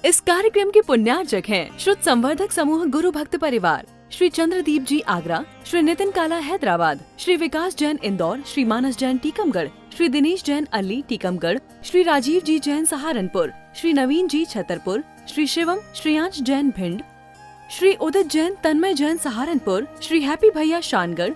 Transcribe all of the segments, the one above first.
इस कार्यक्रम के पुण्यार्चक हैं श्रुत संवर्धक समूह गुरु भक्त परिवार, श्री चंद्रदीप जी आगरा, श्री नितिन काला हैदराबाद, श्री विकास जैन इंदौर, श्री मानस जैन टीकमगढ़, श्री दिनेश जैन अल्ली टीकमगढ़, श्री राजीव जी जैन सहारनपुर, श्री नवीन जी छतरपुर, श्री शिवम श्रेयांश जैन भिंड, श्री उदित जैन तन्मय जैन सहारनपुर, श्री हैप्पी भैया शानगढ़,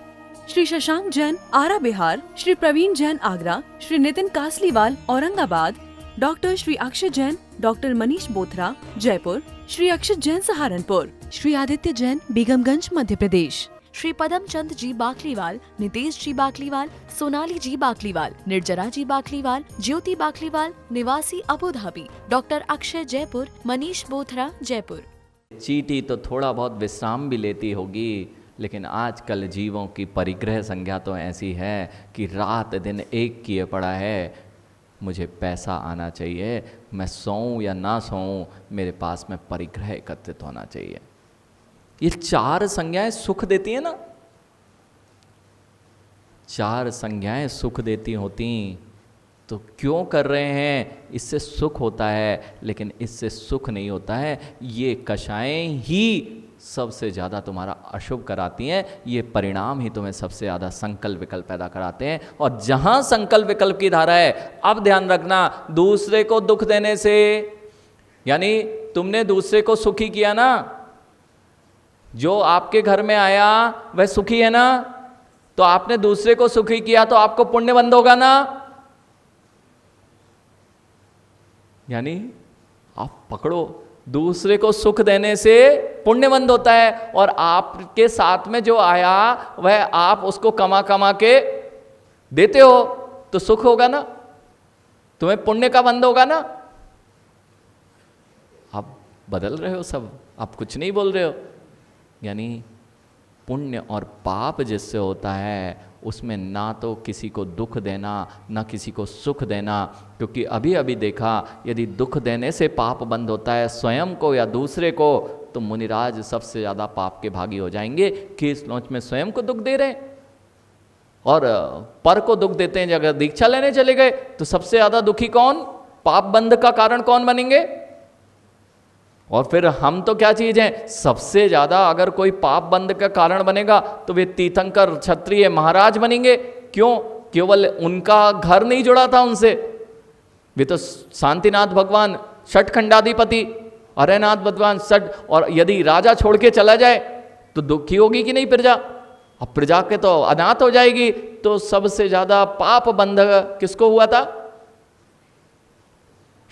श्री शशांक जैन आरा बिहार, श्री प्रवीण जैन आगरा, श्री नितिन कासलीवाल औरंगाबाद, डॉक्टर श्री अक्षय जैन, डॉक्टर मनीष बोथरा जयपुर, श्री अक्षत जैन सहारनपुर, श्री आदित्य जैन बेगमगंज मध्य प्रदेश, श्री पदम चंद जी बाकलीवाल, नितेश जी बाकलीवाल, सोनाली जी बाकलीवाल, निर्जरा जी बाकलीवाल, ज्योति बाकलीवाल निवासी Abu Dhabi, doctor Akshay Jaipur, Manish Bothra Jaipur. चींटी तो थोड़ा बहुत विश्राम भी लेती होगी, लेकिन आजकल जीवों की परिग्रह संज्ञा तो ऐसी है कि रात दिन एक किए पड़ा है। मुझे पैसा आना चाहिए, मैं सोऊं या ना सोऊं, मेरे पास में परिग्रह एकत्रित होना चाहिए। ये चार संज्ञाएं सुख देती हैं ना, चार संज्ञाएं सुख देती होती तो क्यों कर रहे हैं? इससे सुख होता है, लेकिन इससे सुख नहीं होता है। ये कषायें ही सबसे ज़्यादा तुम्हारा अशुभ कराती हैं, ये परिणाम ही तुम्हें सबसे ज़्यादा संकल्प विकल्प पैदा कराते हैं। और जहाँ संकल्प विकल्प की धारा है, अब ध्यान रखना, दूसरे को दुख देने से, यानी तुमने दूसरे को सुखी किया ना, जो आपके घर में आया वह सुखी है ना, तो आपने दूसरे को सुखी किया तो आपको पुण्य बंद होगा ना। यानी आप पकड़ो, दूसरे को सुख देने से पुण्यबंद होता है, और आपके साथ में जो आया वह आप उसको कमा कमा के देते हो तो सुख होगा ना, तुम्हें पुण्य का बंद होगा ना। आप बदल रहे हो सब, आप कुछ नहीं बोल रहे हो। यानी पुण्य और पाप जिससे होता है उसमें ना तो किसी को दुख देना, ना किसी को सुख देना। क्योंकि अभी अभी देखा, यदि दुख देने से पाप बंद होता है स्वयं को या दूसरे को, तो मुनिराज सबसे ज़्यादा पाप के भागी हो जाएंगे कि इस लोच में स्वयं को दुख दे रहे हैं और पर को दुख देते हैं। अगर दीक्षा लेने चले गए तो सबसे ज़्यादा दुखी कौन? पाप बंध का कारण कौन बनेंगे? और फिर हम तो क्या चीज़ हैं? सबसे ज़्यादा अगर कोई पाप बंध का कारण बनेगा तो वे तीर्थंकर क्षत्रिय महाराज बनेंगे। क्यों? केवल उनका घर नहीं जुड़ा था उनसे, वे तो शांतिनाथ भगवान षटखंडाधिपति, अरयनाथ भगवान षट, और यदि राजा छोड़ के चला जाए तो दुखी होगी कि नहीं प्रजा? अब प्रजा के तो अनाथ हो जाएगी। तो सबसे ज़्यादा पाप बंध किसको हुआ था?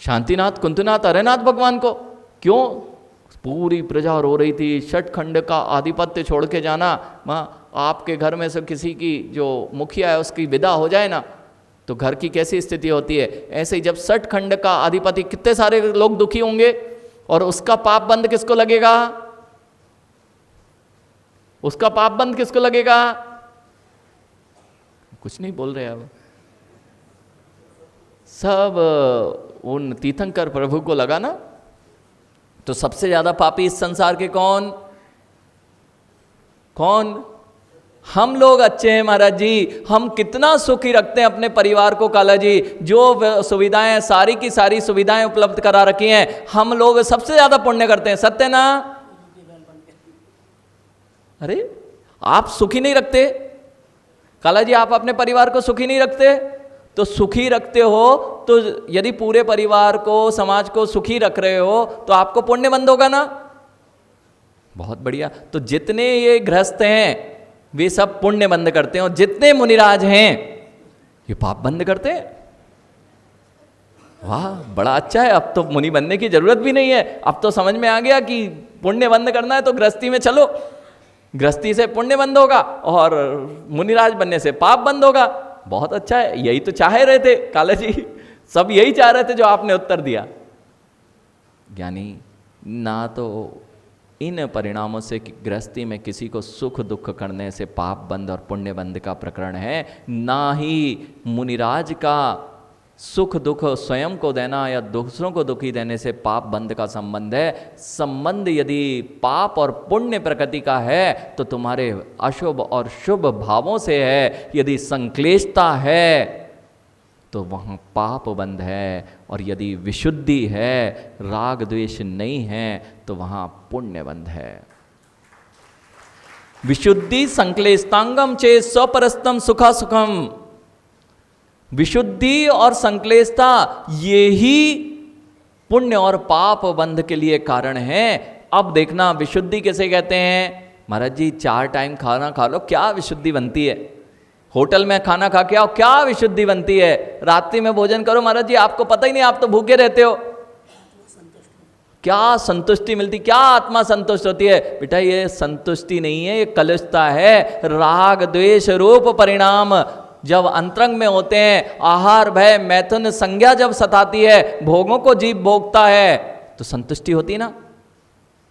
शांतिनाथ, कुंतनाथ, अरयनाथ भगवान को। क्यों? पूरी प्रजा रो रही थी, षटखंड का आधिपत्य छोड़ के जाना। माँ, आपके घर में से किसी की जो मुखिया है उसकी विदा हो जाए ना, तो घर की कैसी स्थिति होती है। ऐसे ही जब षटखंड का अधिपति, कितने सारे लोग दुखी होंगे, और उसका पाप बंद किसको लगेगा? उसका पाप बंद किसको लगेगा? कुछ नहीं बोल रहे अब, सब उन तीर्थंकर प्रभु को लगा ना। तो सबसे ज्यादा पापी इस संसार के कौन? हम लोग अच्छे हैं महाराज जी, हम कितना सुखी रखते हैं अपने परिवार को। काला जी, जो सुविधाएं, सारी की सारी सुविधाएं उपलब्ध करा रखी हैं, हम लोग सबसे ज्यादा पुण्य करते हैं। सत्य ना? अरे आप सुखी नहीं रखते काला जी, आप अपने परिवार को सुखी नहीं रखते। तो सुखी रखते हो तो यदि पूरे परिवार को, समाज को सुखी रख रहे हो तो आपको पुण्य बंद होगा ना। बहुत बढ़िया। तो जितने ये गृहस्थ हैं वे सब पुण्य बंद करते हैं, और जितने मुनिराज हैं ये पाप बंद करते हैं। वाह, बड़ा अच्छा है। अब तो मुनि बनने की जरूरत भी नहीं है। अब तो समझ में आ गया कि पुण्य बंद करना है तो गृहस्थी में चलो, गृहस्थी से पुण्य बंद होगा और मुनिराज बनने से पाप बंद होगा। बहुत अच्छा है, यही तो चाह रहे थे काला जी, सब यही चाह रहे थे जो आपने उत्तर दिया। यानी ना तो इन परिणामों से कि गृहस्थी में किसी को सुख दुख करने से पाप बंद और पुण्य बंद का प्रकरण है, ना ही मुनिराज का सुख दुख स्वयं को देना या दूसरों को दुखी देने से पाप बंद का संबंध है। संबंध यदि पाप और पुण्य प्रकृति का है तो तुम्हारे अशुभ और शुभ भावों से है। यदि संक्लेशता है तो वहाँ पाप बंध है, और यदि विशुद्धि है, राग द्वेष नहीं है, तो वहाँ पुण्य बंध है। विशुद्धि संक्लेष्टांगम चेत स्वपरस्तम सुखा सुखम। विशुद्धि और संक्लेशता ये ही पुण्य और पाप बंध के लिए कारण है। अब देखना विशुद्धि कैसे कहते हैं, महाराज जी 4 टाइम खाना खा लो, क्या विशुद्धि बनती है? होटल में खाना खा के आओ, क्या विशुद्धि बनती है? रात्रि में भोजन करो, महाराज जी आपको पता ही नहीं, आप तो भूखे रहते हो, क्या संतुष्टि मिलती, क्या आत्मा संतुष्ट होती है? बेटा ये संतुष्टि नहीं है, ये कलुषता है। राग द्वेष रूप परिणाम जब अंतरंग में होते हैं, आहार भय मैथुन संज्ञा जब सताती है, भोगों को जीव भोगता है, तो संतुष्टि होती ना,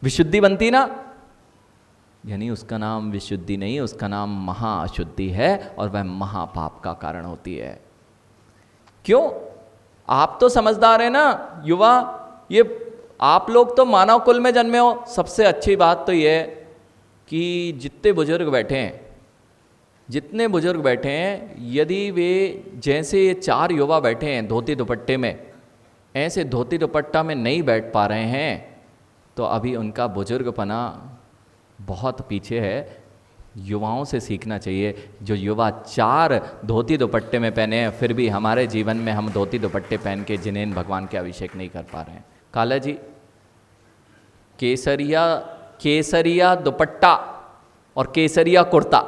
विशुद्धि बनती ना। यानी उसका नाम विशुद्धि नहीं, उसका नाम महाअशुद्धि है, और वह महापाप का कारण होती है। क्यों? आप तो समझदार है ना युवा, ये आप लोग तो मानव कुल में जन्मे हो। सबसे अच्छी बात तो ये कि जितने बुजुर्ग बैठे हैं, जितने बुजुर्ग बैठे हैं, यदि वे जैसे ये 4 युवा बैठे हैं धोती दुपट्टे में, ऐसे धोती दुपट्टा में नहीं बैठ पा रहे हैं, तो अभी उनका बुजुर्गपना बहुत पीछे है। युवाओं से सीखना चाहिए। जो युवा 4 धोती दुपट्टे में पहने हैं, फिर भी हमारे जीवन में हम धोती दुपट्टे पहन के जिनेन भगवान के अभिषेक नहीं कर पा रहे हैं। काला जी केसरिया दुपट्टा और केसरिया कुर्ता,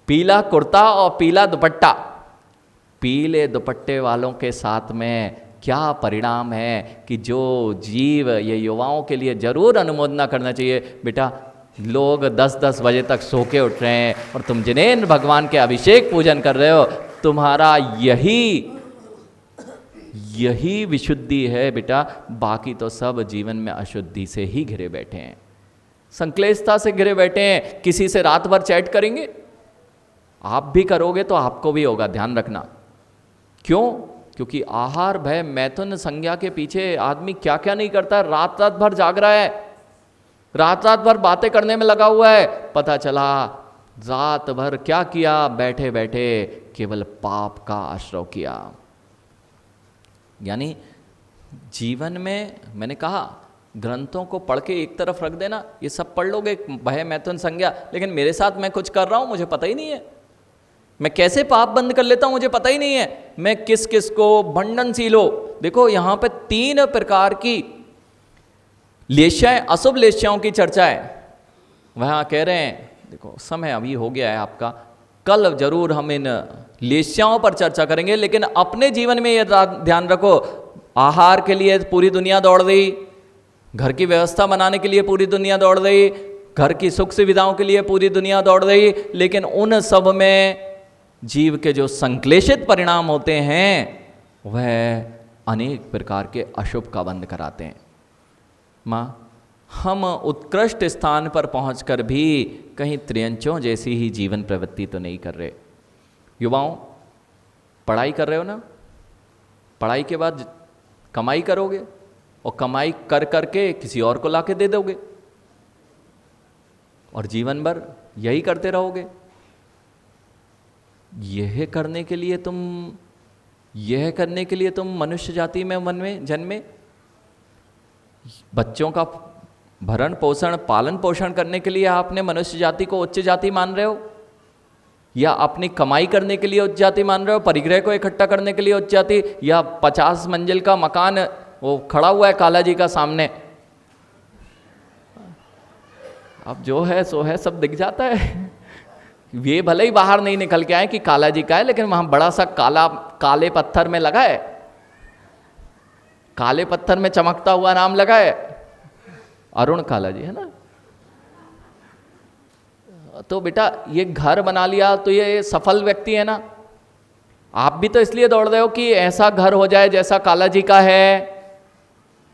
पीला कुर्ता और पीला दुपट्टा, पीले दुपट्टे वालों के साथ में क्या परिणाम है कि जो जीव, ये युवाओं के लिए जरूर अनुमोदना करना चाहिए। बेटा लोग 10-10 बजे तक सो के उठ रहे हैं और तुम जिनेन भगवान के अभिषेक पूजन कर रहे हो, तुम्हारा यही विशुद्धि है बेटा। बाकी तो सब जीवन में अशुद्धि से ही घिरे बैठे हैं, संक्लेशता से घिरे बैठे हैं। किसी से रात भर चैट करेंगे, आप भी करोगे तो आपको भी होगा, ध्यान रखना। क्यों? क्योंकि आहार भय मैथुन संज्ञा के पीछे आदमी क्या क्या नहीं करता है। रात रात भर जाग रहा है, रात रात भर बातें करने में लगा हुआ है, पता चला रात भर क्या किया, बैठे बैठे केवल पाप का आश्रय किया। यानी जीवन में मैंने कहा ग्रंथों को पढ़ के एक तरफ रख देना, ये सब पढ़ लोगे भय मैथुन संज्ञा, लेकिन मेरे साथ मैं कुछ कर रहा हूं मुझे पता ही नहीं है, मैं कैसे पाप बंद कर लेता हूं मुझे पता ही नहीं है, मैं किस किस को भंडनशील हो। देखो यहां पे 3 प्रकार की लेश्याएं, अशुभ लेश्याओं की चर्चा है। वहां कह रहे हैं, देखो समय अभी हो गया है आपका, कल जरूर हम इन लेश्याओं पर चर्चा करेंगे, लेकिन अपने जीवन में यह ध्यान रखो, आहार के लिए पूरी दुनिया दौड़ रही, घर की व्यवस्था बनाने के लिए पूरी दुनिया दौड़ रही, घर की सुख सुविधाओं के लिए पूरी दुनिया दौड़ रही, लेकिन उन सब में जीव के जो संक्लेशित परिणाम होते हैं वह अनेक प्रकार के अशुभ का बंध कराते हैं। माँ, हम उत्कृष्ट स्थान पर पहुंचकर भी कहीं त्रियंचों जैसी ही जीवन प्रवृत्ति तो नहीं कर रहे। युवाओं, पढ़ाई कर रहे हो ना, पढ़ाई के बाद कमाई करोगे और कमाई कर करके किसी और को लाके दे दोगे और जीवन भर यही करते रहोगे। यह करने के लिए तुम मनुष्य जाति में मन में जन्मे, बच्चों का भरण पोषण पालन पोषण करने के लिए आपने मनुष्य जाति को उच्च जाति मान रहे हो, या अपनी कमाई करने के लिए उच्च जाति मान रहे हो, परिग्रह को इकट्ठा करने के लिए उच्च जाति, या 50 मंजिल का मकान वो खड़ा हुआ है काला जी का सामने, अब जो है सो है, सब दिख जाता है। ये भले ही बाहर नहीं निकल के आए कि काला जी का है, लेकिन वहां बड़ा सा काले पत्थर में लगा है, काले पत्थर में चमकता हुआ नाम लगा है, अरुण काला जी है ना। तो बेटा ये घर बना लिया तो ये सफल व्यक्ति है ना। आप भी तो इसलिए दौड़ रहे हो कि ऐसा घर हो जाए जैसा काला जी का है,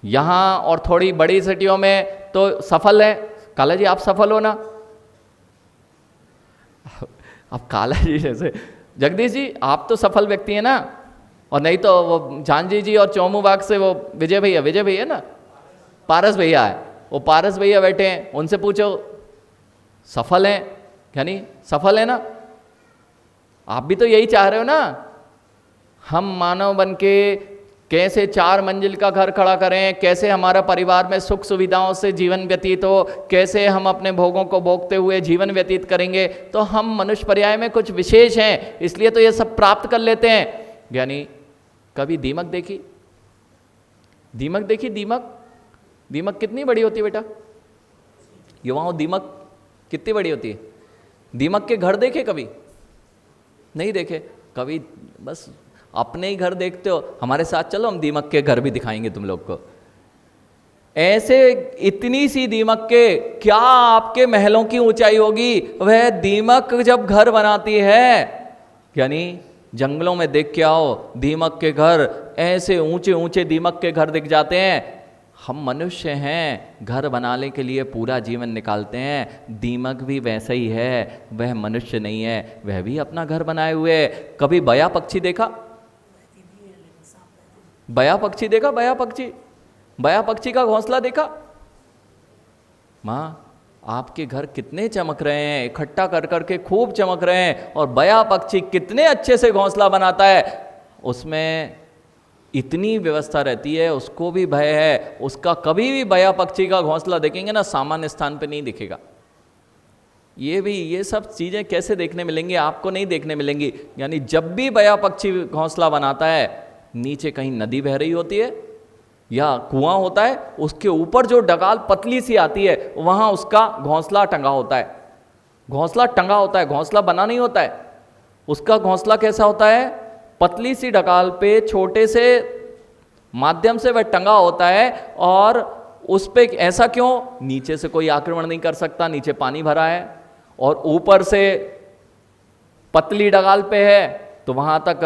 यहां और थोड़ी बड़ी सिटियों में तो सफल है। काला जी आप सफल हो ना। अब काला जी जैसे जगदीश जी आप तो सफल व्यक्ति है ना, और नहीं तो वो झांझी जी और चौमू बाग से वो विजय भैया ना, पारस भैया है, वो पारस भैया बैठे हैं, उनसे पूछो सफल हैं, यानी सफल है ना। आप भी तो यही चाह रहे हो ना हम मानव बन के कैसे 4 मंजिल का घर खड़ा करें, कैसे हमारा परिवार में सुख सुविधाओं से जीवन व्यतीत हो, कैसे हम अपने भोगों को भोगते हुए जीवन व्यतीत करेंगे, तो हम मनुष्य पर्याय में कुछ विशेष हैं, इसलिए तो ये सब प्राप्त कर लेते हैं। यानी कभी दीमक देखी? दीमक देखी? दीमक कितनी बड़ी होती है बेटा? युवाओं, दीमक कितनी बड़ी होती है? दीमक के घर देखे कभी? नहीं देखे कभी? बस अपने ही घर देखते हो। हमारे साथ चलो, हम दीमक के घर भी दिखाएंगे तुम लोग को। ऐसे इतनी सी दीमक के क्या आपके महलों की ऊंचाई होगी। वह दीमक जब घर बनाती है, यानी जंगलों में देख के आओ, दीमक के घर, ऐसे ऊंचे ऊंचे दीमक के घर दिख जाते हैं। हम मनुष्य हैं, घर बनाने के लिए पूरा जीवन निकालते हैं। दीमक भी वैसा ही है, वह मनुष्य नहीं है, वह भी अपना घर बनाए हुए है। कभी बया पक्षी देखा? बया पक्षी देखा? बया पक्षी का घोंसला देखा? माँ, आपके घर कितने चमक रहे हैं, इकट्ठा कर करके खूब चमक रहे हैं, और बया पक्षी कितने अच्छे से घोंसला बनाता है। उसमें इतनी व्यवस्था रहती है, उसको भी भय है। उसका कभी भी बया पक्षी का घोंसला देखेंगे ना, सामान्य स्थान पे नहीं दिखेगा। ये सब चीज़ें कैसे देखने मिलेंगी? आपको नहीं देखने मिलेंगी। यानी जब भी बया पक्षी घोंसला बनाता है, नीचे कहीं नदी बह रही होती है या कुआं होता है, उसके ऊपर जो डगाल पतली सी आती है, वहां उसका घोंसला टंगा होता है। घोंसला टंगा होता है, घोंसला बना नहीं होता है। उसका घोंसला कैसा होता है? पतली सी डगाल पे छोटे से माध्यम से वह टंगा होता है, और उस पे ऐसा क्यों? नीचे से कोई आक्रमण नहीं कर सकता, नीचे पानी भरा है, और ऊपर से पतली डगाल पे है, तो वहाँ तक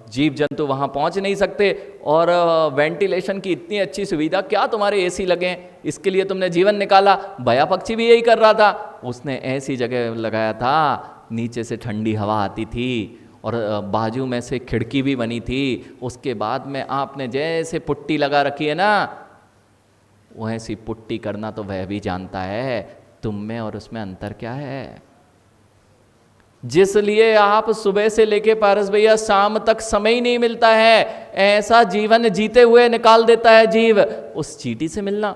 जीव जंतु वहाँ पहुँच नहीं सकते। और वेंटिलेशन की इतनी अच्छी सुविधा, क्या तुम्हारे एसी लगे, इसके लिए तुमने जीवन निकाला। बया पक्षी भी यही कर रहा था, उसने ऐसी जगह लगाया था, नीचे से ठंडी हवा आती थी, और बाजू में से खिड़की भी बनी थी। उसके बाद में आपने जैसे पुट्टी लगा रखी है ना, वैसी पुट्टी करना तो वह भी जानता है। तुम में और उसमें अंतर क्या है? जिस लिए आप सुबह से लेके पारस भैया शाम तक समय ही नहीं मिलता है, ऐसा जीवन जीते हुए निकाल देता है जीव। उस चींटी से मिलना,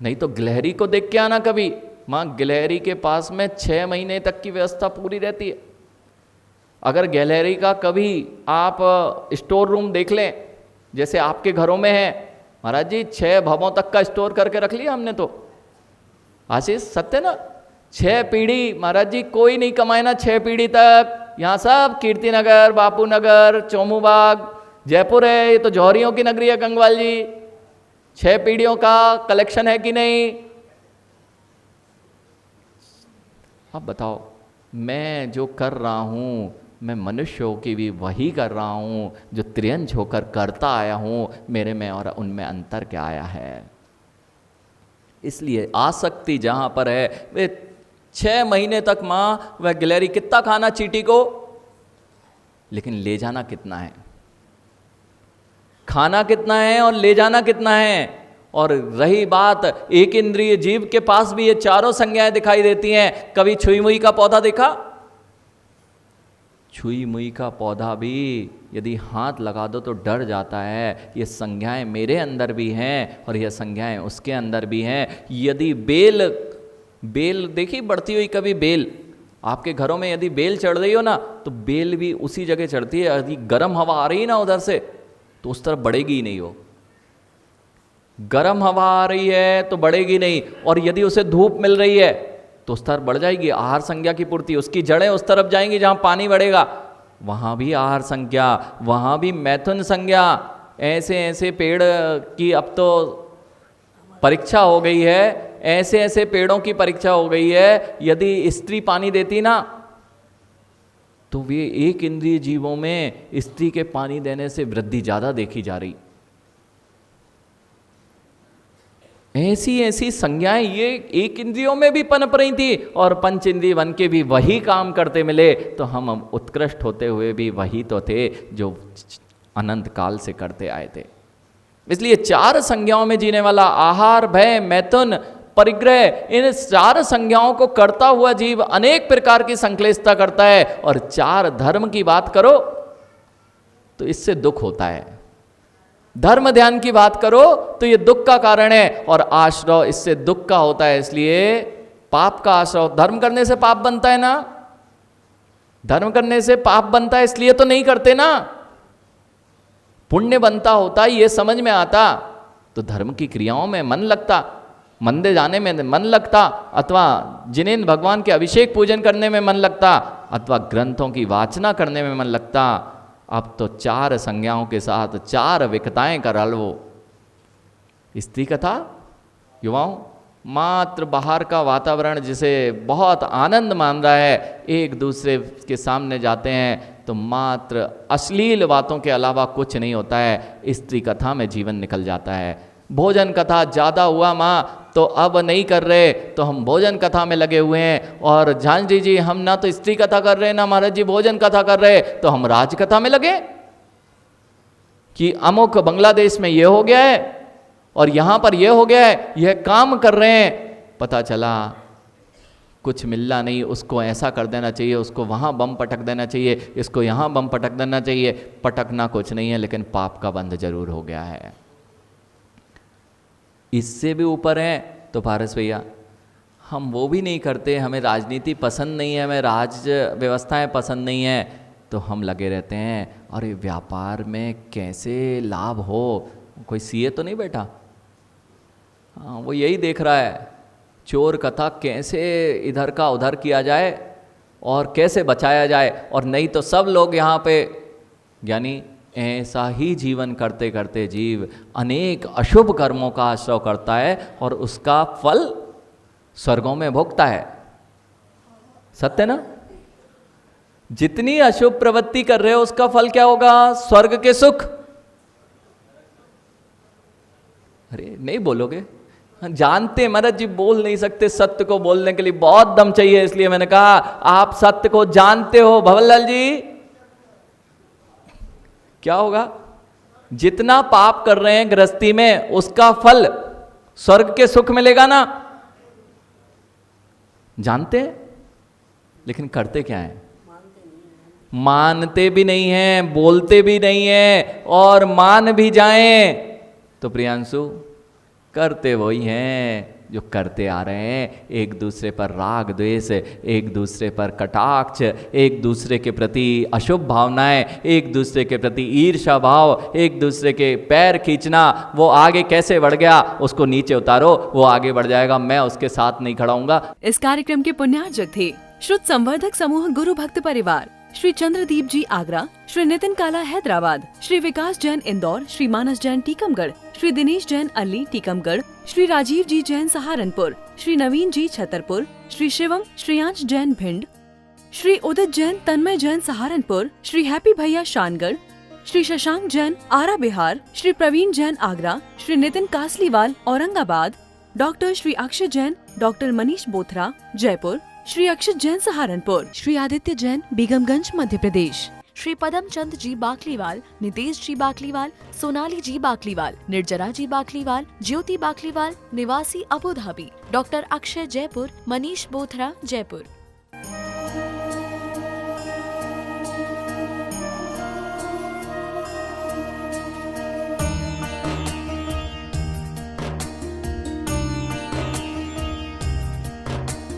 नहीं तो गिलहरी को देख के आना कभी। माँ, गिलहरी के पास में 6 महीने तक की व्यवस्था पूरी रहती है। अगर गिलहरी का कभी आप स्टोर रूम देख लें, जैसे आपके घरों में है, महाराज जी 6 भवों तक का स्टोर करके रख लिया हमने तो। आशीष, सत्य ना? 6 पीढ़ी महाराज जी, कोई नहीं कमाए ना 6 पीढ़ी तक। यहाँ सब कीर्तिनगर, बापू नगर, चोमूबाग, जयपुर है, ये तो जौहरियों की नगरी है गंगवाल जी। 6 पीढ़ियों का कलेक्शन है कि नहीं? अब बताओ, मैं जो कर रहा हूँ, मैं मनुष्य होकर भी वही कर रहा हूँ जो त्रियंश होकर करता आया हूँ। मेरे में और उनमें अंतर क्या आया है? इसलिए आसक्ति जहाँ पर है, वे 6 महीने तक माँ वह गिलहरी कितना खाना चींटी को, लेकिन ले जाना कितना है? खाना कितना है और ले जाना कितना है? और रही बात एक इंद्रिय जीव के पास भी ये चारों संज्ञाएं दिखाई देती हैं। कभी छुई मुई का पौधा देखा? छुई मुई का पौधा भी यदि हाथ लगा दो तो डर जाता है। ये संज्ञाएं मेरे अंदर भी हैं और ये संज्ञाएं उसके अंदर भी हैं। यदि बेल देखी बढ़ती हुई, कभी बेल आपके घरों में यदि बेल चढ़ रही हो ना, तो बेल भी उसी जगह चढ़ती है। यदि गर्म हवा आ रही है ना उधर से, तो उस तरफ बढ़ेगी ही नहीं। वो गर्म हवा आ रही है तो बढ़ेगी नहीं, और यदि उसे धूप मिल रही है तो उस तरफ बढ़ जाएगी। आहार संज्ञा की पूर्ति, उसकी जड़ें उस तरफ जाएंगी जहां पानी बढ़ेगा, वहां भी आहार संज्ञा, वहां भी मैथुन संज्ञा। ऐसे ऐसे पेड़ की अब तो परीक्षा हो गई है, ऐसे ऐसे पेड़ों की परीक्षा हो गई है। यदि स्त्री पानी देती ना, तो वे एक इंद्रिय जीवों में स्त्री के पानी देने से वृद्धि ज्यादा देखी जा रही। ऐसी ऐसी संज्ञाएं ये एक इंद्रियों में भी पनप रही थी, और पंच इंद्रिय बन के भी वही काम करते मिले। तो हम उत्कृष्ट होते हुए भी वही तो थे जो अनंत काल से करते आए थे। इसलिए 4 संज्ञाओं में जीने वाला आहार, भय, मैथुन, परिग्रह, इन 4 संज्ञाओं को करता हुआ जीव अनेक प्रकार की संश्लेषता करता है। और 4 धर्म की बात करो, तो इससे दुख होता है। धर्म ध्यान की बात करो तो ये दुख का कारण है, और आश्रव इससे दुख का होता है, इसलिए पाप का आश्रव। धर्म करने से पाप बनता है ना, धर्म करने से पाप बनता है, इसलिए तो नहीं करते ना। पुण्य बनता होता, ये समझ में आता तो धर्म की क्रियाओं में मन लगता, मंदिर जाने में मन लगता, अथवा जिनेन भगवान के अभिषेक पूजन करने में मन लगता, अथवा ग्रंथों की वाचना करने में मन लगता। अब तो 4 संज्ञाओं के साथ 4 विकताएं कर लो। स्त्री कथा युवाओं, मात्र बाहर का वातावरण जिसे बहुत आनंद मान रहा है, एक दूसरे के सामने जाते हैं तो मात्र अश्लील बातों के अलावा कुछ नहीं होता है। स्त्री कथा में जीवन निकल जाता है। भोजन कथा ज़्यादा हुआ माँ तो अब नहीं कर रहे, तो हम भोजन कथा में लगे हुए हैं। और झांझी जी हम ना तो स्त्री कथा कर रहे, ना महाराज जी भोजन कथा कर रहे, तो हम राज कथा में लगे कि अमुक बांग्लादेश में ये हो गया है और यहाँ पर ये हो गया है, यह काम कर रहे हैं। पता चला कुछ मिलना नहीं, उसको ऐसा कर देना चाहिए, उसको वहाँ बम पटक देना चाहिए, इसको यहाँ बम पटक देना चाहिए। पटकना कुछ नहीं है, लेकिन पाप का बंध जरूर हो गया है। इससे भी ऊपर है तो पारस भैया हम वो भी नहीं करते, हमें राजनीति पसंद नहीं है, हमें राज्य व्यवस्थाएं पसंद नहीं है, तो हम लगे रहते हैं और ये व्यापार में कैसे लाभ हो। कोई सीए तो नहीं बैठा, हाँ वो यही देख रहा है चोर कथा कैसे इधर का उधर किया जाए और कैसे बचाया जाए। और नहीं तो सब लोग यहाँ पे, यानी ऐसा ही जीवन करते करते जीव अनेक अशुभ कर्मों का आश्रय करता है और उसका फल स्वर्गों में भोगता है। सत्य ना? जितनी अशुभ प्रवृत्ति कर रहे हो उसका फल क्या होगा? स्वर्ग के सुख। अरे नहीं बोलोगे? जानते महाराज जी बोल नहीं सकते, सत्य को बोलने के लिए बहुत दम चाहिए, इसलिए मैंने कहा आप सत्य को जानते हो भवनलाल जी। क्या होगा? जितना पाप कर रहे हैं गृहस्थी में उसका फल स्वर्ग के सुख मिलेगा ना। जानते हैं लेकिन करते क्या है? मानते भी नहीं हैं, बोलते भी नहीं हैं, और मान भी जाएं तो प्रियांशु करते वही हैं जो करते आ रहे हैं। एक दूसरे पर राग द्वेष, एक दूसरे पर कटाक्ष, एक दूसरे के प्रति अशुभ भावनाएं, एक दूसरे के प्रति ईर्ष्या भाव, एक दूसरे के पैर खींचना। वो आगे कैसे बढ़ गया उसको नीचे उतारो, वो आगे बढ़ जाएगा, मैं उसके साथ नहीं खड़ा हूंगा। इस कार्यक्रम के पुण्यार्जक थे श्रुत संवर्धक समूह गुरु भक्त परिवार, श्री चंद्रदीप जी आगरा, श्री नितिन काला हैदराबाद, श्री विकास जैन इंदौर, श्री मानस जैन टीकमगढ़, श्री दिनेश जैन अल्ली टीकमगढ़, श्री राजीव जी जैन सहारनपुर, श्री नवीन जी छतरपुर, श्री शिवम श्रेयांश जैन भिंड, श्री उदित जैन तन्मय जैन सहारनपुर, श्री हैप्पी भैया शानगढ़, श्री शशांक जैन आरा बिहार, श्री प्रवीण जैन आगरा, श्री नितिन कासलीवाल औरंगाबाद, डॉक्टर श्री अक्षय जैन, डॉक्टर मनीष बोथरा जयपुर, श्री अक्षित जैन सहारनपुर, श्री आदित्य जैन बेगमगंज मध्य प्रदेश, श्री पदम चंद जी बाकलीवाल, नितेश जी बाकलीवाल, सोनाली जी बाकलीवाल, निर्जरा जी बाकलीवाल, ज्योति बाकलीवाल निवासी Abu Dhabi, doctor Akshay Jaipur, Manish Bothra Jaipur.